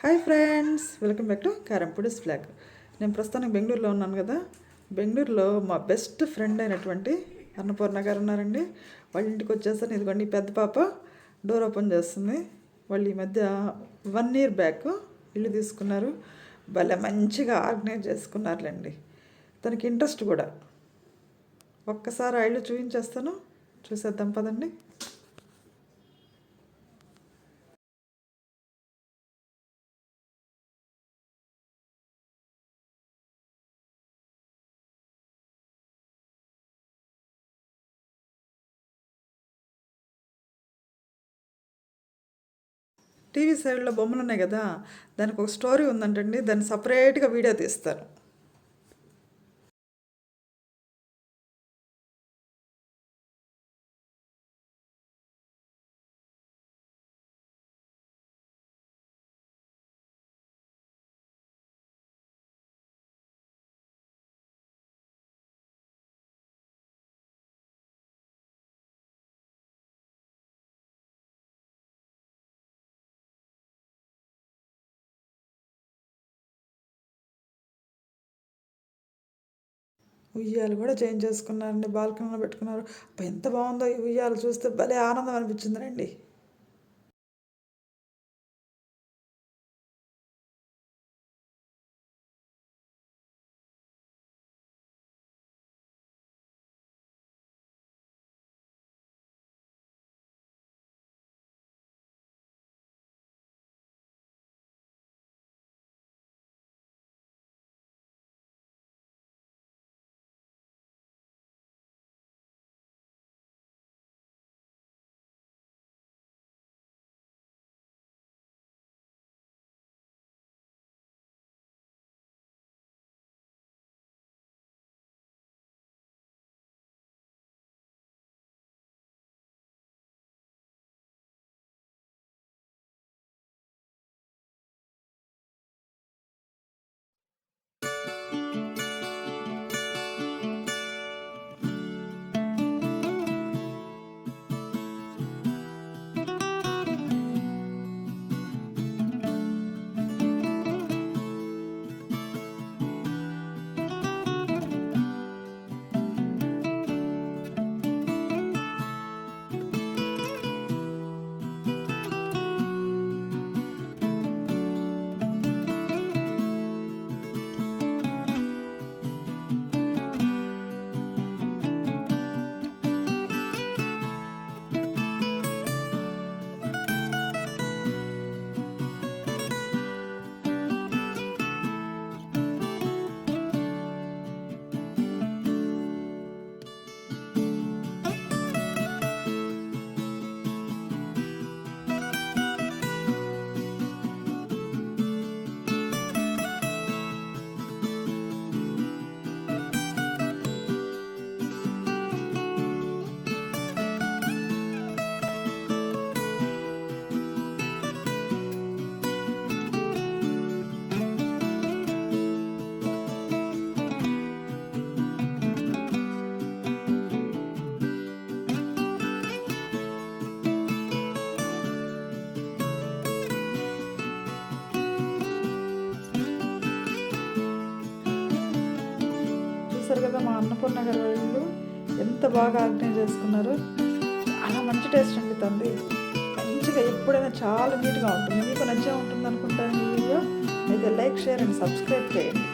Hi friends, welcome back to Karyampudi'sVlog. నేను ప్రస్తుతానికి బెంగళూరులో ఉన్నాను కదా. బెంగళూరులో మా బెస్ట్ ఫ్రెండ్ అయినటువంటి అన్నపూర్ణ గారు ఉన్నారండి. వాళ్ళ ఇంటికి వచ్చేసాను. ఇదిగోండి పెద్ద పాప డోర్ ఓపెన్ చేస్తుంది. వాళ్ళు ఈ మధ్య 1 year బ్యాక్ ఇల్లు తీసుకున్నారు. భలే మంచిగా ఆర్గనైజ్ చేసుకున్నారులేండి. తనకి ఇంట్రెస్ట్ కూడా. ఒక్కసారి ఆ ఇల్లు చూపించేస్తాను, చూసేద్దాం పదండి. టీవీ సైడ్లో బొమ్మలు ఉన్నాయి కదా, దానికి ఒక స్టోరీ ఉందంటండి. దాన్ని సపరేట్గా వీడియో తీస్తారు. ఉయ్యాలు కూడా చేంజ్ చేసుకున్నారండి. బాల్కనీలో పెట్టుకున్నారు. ఎంత బాగుందో ఈ ఉయ్యాలు చూస్తే భలే ఆనందం అనిపించిందిరండి. చూసారు కదా మా అన్నపూర్ణ గారు వాళ్ళు ఎంత బాగా ఆర్గనైజ్ చేసుకున్నారు. చాలా మంచి టేస్ట్ అండి తంది. మంచిగా ఎప్పుడైనా చాలా నీట్గా ఉంటుంది. మీకు నచ్చే ఉంటుంది అనుకుంటాను ఈ వీడియో. అయితే లైక్, షేర్ అండ్ సబ్స్క్రైబ్ చేయండి.